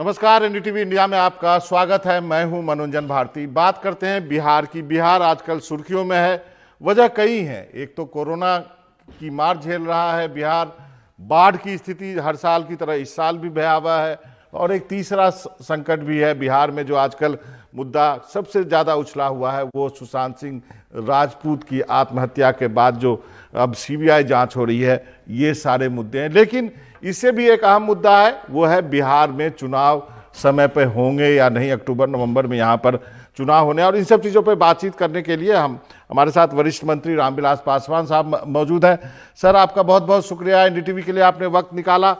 नमस्कार, NDTV India में आपका स्वागत है। मैं हूं मनोरंजन भारती। बात करते हैं बिहार की। बिहार आजकल सुर्खियों में है। वजह कई है। एक तो कोरोना की मार झेल रहा है बिहार, बाढ़ की स्थिति हर साल की तरह इस साल भी भयावह है, और एक तीसरा संकट भी है बिहार में जो आजकल मुद्दा सबसे ज़्यादा उछला हुआ है, वो सुशांत सिंह राजपूत की आत्महत्या के बाद जो अब सीबीआई जांच हो रही है। ये सारे मुद्दे हैं, लेकिन इससे भी एक अहम मुद्दा है, वो है बिहार में चुनाव समय पे होंगे या नहीं। अक्टूबर नवंबर में यहाँ पर चुनाव होने, और इन सब चीज़ों पे बातचीत करने के लिए हमारे साथ वरिष्ठ मंत्री रामविलास पासवान साहब मौजूद हैं। सर, आपका बहुत बहुत शुक्रिया, एनडीटीवी के लिए आपने वक्त निकाला।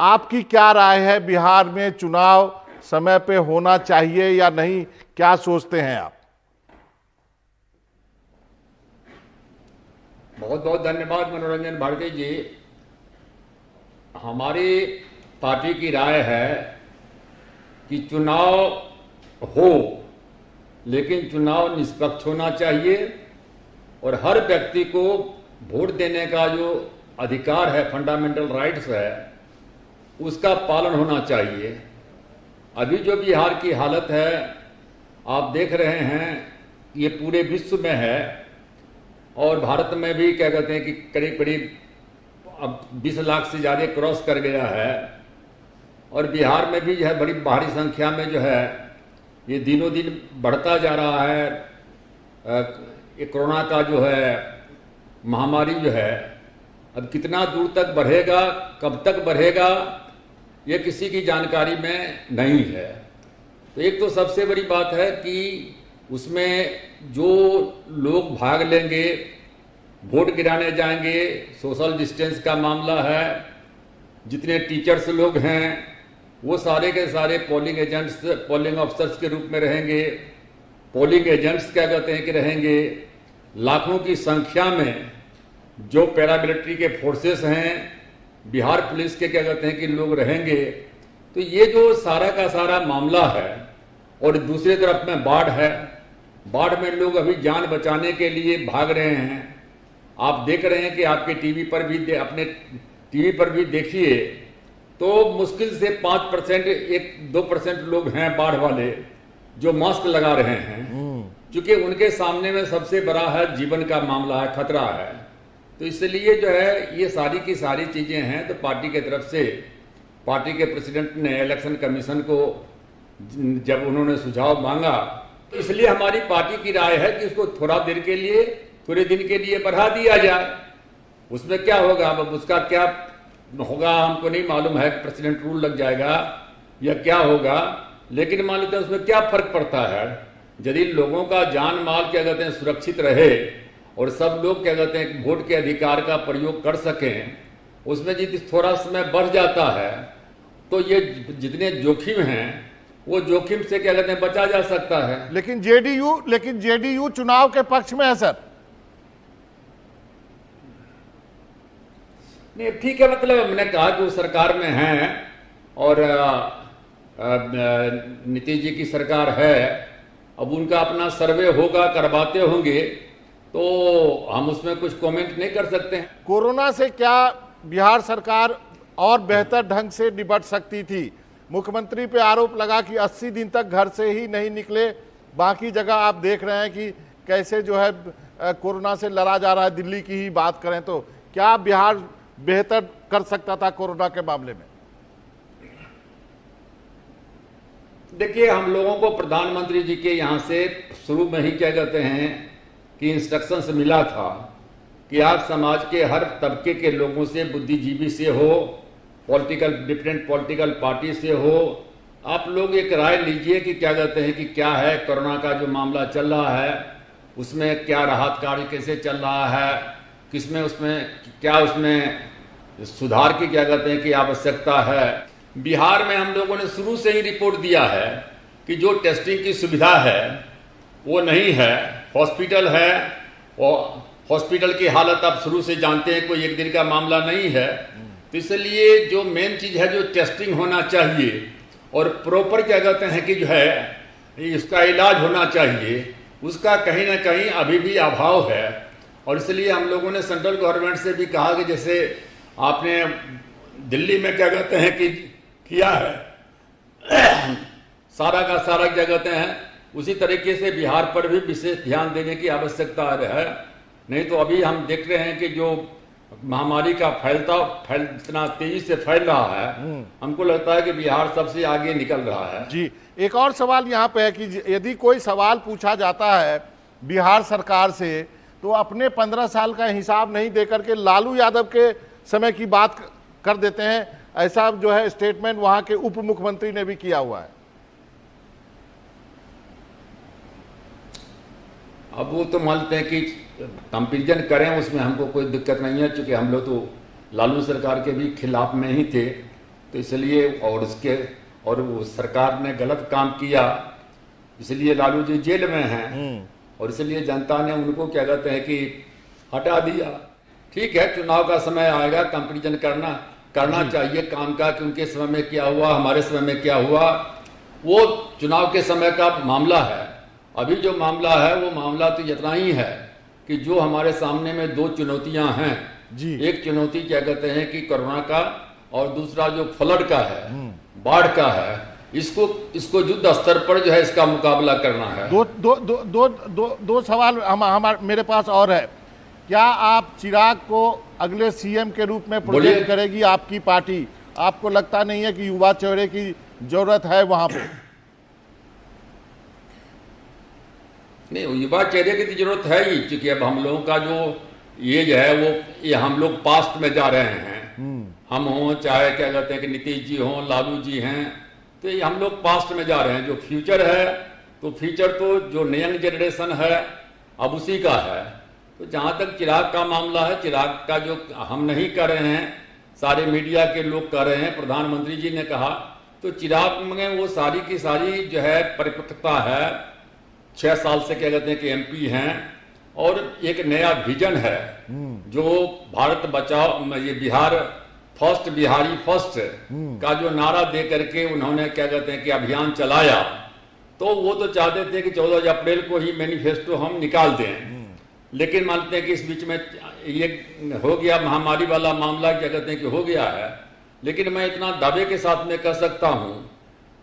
आपकी क्या राय है, बिहार में चुनाव समय पे होना चाहिए या नहीं, क्या सोचते हैं आप? बहुत बहुत धन्यवाद मनोरंजन भारती जी। हमारी पार्टी की राय है कि चुनाव हो, लेकिन चुनाव निष्पक्ष होना चाहिए और हर व्यक्ति को वोट देने का जो अधिकार है, फंडामेंटल राइट्स है, उसका पालन होना चाहिए। अभी जो बिहार की हालत है आप देख रहे हैं, ये पूरे विश्व में है और भारत में भी क्या कहते हैं कि करीब करीब अब 20 लाख से ज़्यादा क्रॉस कर गया है। और बिहार में भी जो है बड़ी भारी संख्या में जो है ये दिनों दिन बढ़ता जा रहा है। ये कोरोना का जो है महामारी जो है अब कितना दूर तक बढ़ेगा, कब तक बढ़ेगा, ये किसी की जानकारी में नहीं है। तो एक तो सबसे बड़ी बात है कि उसमें जो लोग भाग लेंगे, वोट गिराने जाएंगे, सोशल डिस्टेंस का मामला है। जितने टीचर्स लोग हैं वो सारे के सारे पोलिंग एजेंट्स, पोलिंग ऑफिसर्स के रूप में रहेंगे। पोलिंग एजेंट्स क्या कहते हैं कि रहेंगे। लाखों की संख्या में जो पैरामिलिट्री के फोर्सेस हैं, बिहार पुलिस के क्या कहते हैं कि लोग रहेंगे। तो ये जो सारा का सारा मामला है, और दूसरी तरफ में बाढ़ है। बाढ़ में लोग अभी जान बचाने के लिए भाग रहे हैं। आप देख रहे हैं कि आपके टीवी पर भी, अपने टीवी पर भी देखिए तो मुश्किल से 5%, 1-2% लोग हैं बाढ़ वाले जो मास्क लगा रहे हैं, क्योंकि उनके सामने में सबसे बड़ा है जीवन का मामला है, खतरा है। तो इसलिए जो है ये सारी की सारी चीजें हैं। तो पार्टी के तरफ से, पार्टी के प्रेसिडेंट ने इलेक्शन कमीशन को जब उन्होंने सुझाव मांगा, तो इसलिए हमारी पार्टी की राय है कि उसको थोड़ा देर के लिए, थोड़े दिन के लिए बढ़ा दिया जाए। उसमें क्या होगा, अब उसका क्या होगा हमको नहीं मालूम है, प्रेसिडेंट रूल लग जाएगा या क्या होगा, लेकिन मान लेते हैं उसमें क्या फर्क पड़ता है। यदि लोगों का जान माल क्या कहते हैं सुरक्षित रहे और सब लोग क्या कहते हैं वोट के अधिकार का प्रयोग कर सकें, उसमें यदि थोड़ा समय बढ़ जाता है तो ये जितने जोखिम हैं वो जोखिम से क्या कहते हैं बचा जा सकता है। लेकिन जेडीयू चुनाव के पक्ष में है सर। नहीं, ठीक है, मतलब हमने कहा कि वो सरकार में हैं और नीतीश जी की सरकार है। अब उनका अपना सर्वे होगा, करवाते होंगे, तो हम उसमें कुछ कमेंट नहीं कर सकते हैं। कोरोना से क्या बिहार सरकार और बेहतर ढंग से निपट सकती थी? मुख्यमंत्री पे आरोप लगा कि 80 दिन तक घर से ही नहीं निकले। बाकी जगह आप देख रहे हैं कि कैसे जो है कोरोना से लड़ा जा रहा है। दिल्ली की ही बात करें तो क्या बिहार बेहतर कर सकता था कोरोना के मामले में? देखिए, हम लोगों को प्रधानमंत्री जी के यहाँ से शुरू में ही क्या कहते हैं कि इंस्ट्रक्शंस मिला था कि आप समाज के हर तबके के लोगों से, बुद्धिजीवी से हो, डिफरेंट पॉलिटिकल पार्टी से हो, आप लोग एक राय लीजिए कि क्या कहते हैं कि क्या है कोरोना का जो मामला चल रहा है, उसमें क्या राहत कार्य कैसे चल रहा है, किसमें उसमें क्या उसमें सुधार की क्या कहते हैं कि आवश्यकता है। बिहार में हम लोगों ने शुरू से ही रिपोर्ट दिया है कि जो टेस्टिंग की सुविधा है वो नहीं है। हॉस्पिटल है और हॉस्पिटल की हालत आप शुरू से जानते हैं, कोई एक दिन का मामला नहीं है। तो इसलिए जो मेन चीज है, जो टेस्टिंग होना चाहिए और प्रॉपर क्या कहते हैं कि जो है इसका इलाज होना चाहिए, उसका कहीं ना कहीं अभी भी अभाव है। और इसलिए हम लोगों ने सेंट्रल गवर्नमेंट से भी कहा कि जैसे आपने दिल्ली में क्या कहते हैं कि किया है सारा का सारा क्या कहते हैं, उसी तरीके से बिहार पर भी विशेष ध्यान देने की आवश्यकता है। नहीं तो अभी हम देख रहे हैं कि जो महामारी का इतना तेजी से फैल रहा है, हमको लगता है कि बिहार सबसे आगे निकल रहा है। जी, एक और सवाल यहाँ पे है कि यदि कोई सवाल पूछा जाता है बिहार सरकार से तो अपने 15 साल का हिसाब नहीं देकर के लालू यादव के समय की बात कर देते हैं। ऐसा जो है स्टेटमेंट वहां के उप मुख्यमंत्री ने भी किया हुआ है। अब वो तो मानते हैं कि कंपेरिजन करें, उसमें हमको कोई दिक्कत नहीं है, क्योंकि हम लोग तो लालू सरकार के भी खिलाफ में ही थे, तो इसलिए और वो सरकार ने गलत काम किया, इसलिए लालू जी जेल में हैं, और इसलिए जनता ने उनको क्या कहते हैं कि हटा दिया। ठीक है, चुनाव का समय आएगा, कंपेरिजन करना चाहिए काम का, कि उनके समय में क्या हुआ, हमारे समय में क्या हुआ, वो चुनाव के समय का मामला है। अभी जो मामला है वो मामला तो इतना ही है कि जो हमारे सामने में दो चुनौतियां हैं जी। एक चुनौती क्या कहते हैं कि कोरोना का, और दूसरा जो फ्लड का है, बाढ़ का है। इसको युद्ध स्तर पर जो है इसका मुकाबला करना है। दो सवाल मेरे पास और है। क्या आप चिराग को अगले सीएम के रूप में प्रोजेक्ट करेगी आपकी पार्टी? आपको लगता नहीं है कि युवा चेहरे की जरूरत है वहां पे? नहीं, युवा चेहरे की जरूरत है ही, क्योंकि अब हम लोगों का जो एज है वो ये हम लोग पास्ट में जा रहे हैं। हम हों चाहे क्या कहते हैं कि नीतीश जी हों, लालू जी हैं, तो ये हम लोग पास्ट में जा रहे हैं। जो फ्यूचर है तो फ्यूचर तो जो यंग जनरेशन है अब उसी का है। तो जहाँ तक चिराग का मामला है, चिराग का जो हम नहीं कर रहे हैं, सारे मीडिया के लोग कर रहे हैं, प्रधानमंत्री जी ने कहा, तो चिराग में वो सारी की सारी जो है परिपक्वता है। 6 साल से क्या कहते हैं कि एमपी हैं, और एक नया विजन है जो भारत बचाओ, ये बिहार फर्स्ट, बिहारी फर्स्ट का जो नारा दे करके उन्होंने क्या कहते हैं कि अभियान चलाया, तो वो तो चाहते थे कि 14 अप्रैल को ही मैनिफेस्टो हम निकाल दें। लेकिन मानते हैं कि इस बीच में ये हो गया, महामारी वाला मामला क्या कहते हैं कि हो गया है। लेकिन मैं इतना दावे के साथ में कह सकता हूं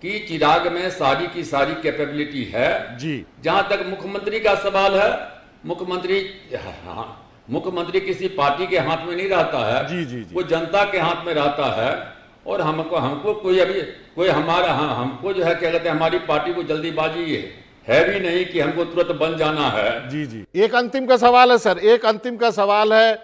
कि चिराग में सारी की सारी कैपेबिलिटी है जी। जहां तक मुख्यमंत्री का सवाल है, मुख्यमंत्री किसी पार्टी के हाथ में नहीं रहता है, जी, जी, जी। वो जनता के हाथ में रहता है। और हमको हमको जो है क्या कहते हैं, हमारी पार्टी को जल्दीबाजी है भी नहीं कि हमको तुरंत बन जाना है। जी जी। एक अंतिम का सवाल है सर, एक अंतिम का सवाल है।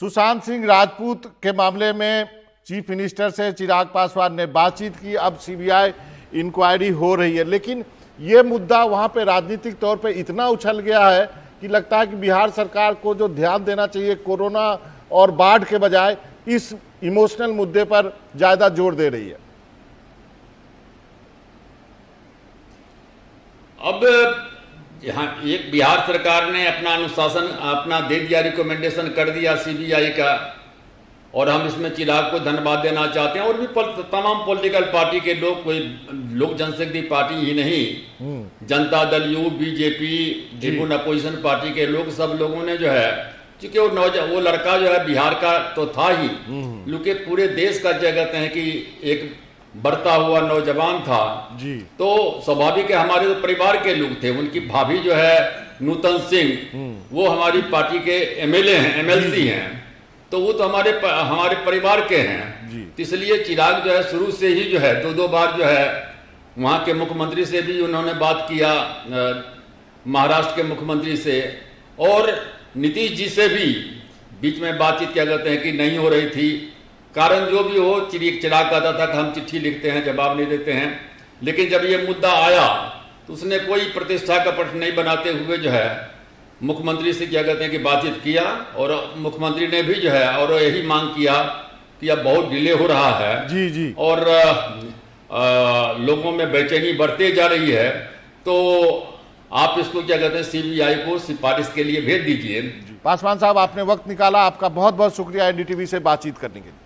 सुशांत सिंह राजपूत के मामले में चीफ मिनिस्टर से चिराग पासवान ने बातचीत की, अब सीबीआई इंक्वायरी हो रही है, लेकिन ये मुद्दा वहां पे राजनीतिक तौर पे इतना उछल गया है कि लगता है कि बिहार सरकार को जो ध्यान देना चाहिए कोरोना और बाढ़ के बजाय इस इमोशनल मुद्दे पर ज्यादा जोर दे रही है। अब यहाँ एक बिहार सरकार ने अपना अनुशासन अपना दे दिया, रिकमेंडेशन कर दिया सीबीआई का, और हम इसमें चिराग को धन्यवाद देना चाहते हैं। और भी तमाम पॉलिटिकल पार्टी के लोग, कोई लोक जनशक्ति पार्टी ही नहीं, Janata Dal you, BJP, Tribune opposition party के लोग, सब लोगों ने जो है, क्योंकि वो लड़का जो है बिहार का तो था ही, क्योंकि पूरे देश का क्या कहते हैं कि एक बढ़ता हुआ नौजवान था जी। तो स्वाभाविक है, हमारे तो परिवार के लोग थे। उनकी भाभी जो है नूतन सिंह, वो हमारी पार्टी के एमएलए हैं, एमएलसी हैं, तो वो तो हमारे परिवार के हैं जी। तो इसलिए चिराग जो है शुरू से ही जो है दो बार जो है वहाँ के मुख्यमंत्री से भी उन्होंने बात किया, महाराष्ट्र के मुख्यमंत्री से, और नीतीश जी से भी बीच में बातचीत क्या कहते हैं कि नहीं हो रही थी। कारण जो भी हो, चिराग कहता था कि हम चिट्ठी लिखते हैं, जवाब नहीं देते हैं। लेकिन जब ये मुद्दा आया तो उसने कोई प्रतिष्ठा का प्रश्न नहीं बनाते हुए जो है मुख्यमंत्री से क्या कहते हैं कि बातचीत किया, और मुख्यमंत्री ने भी जो है और यही मांग किया कि अब बहुत डिले हो रहा है जी जी, और लोगों में बेचैनी बढ़ते जा रही है, तो आप इसको क्या कहते हैं सीबीआई को सिफारिश के लिए भेज दीजिए। पासवान साहब, आपने वक्त निकाला, आपका बहुत बहुत शुक्रिया एनडीटीवी से बातचीत करने के लिए।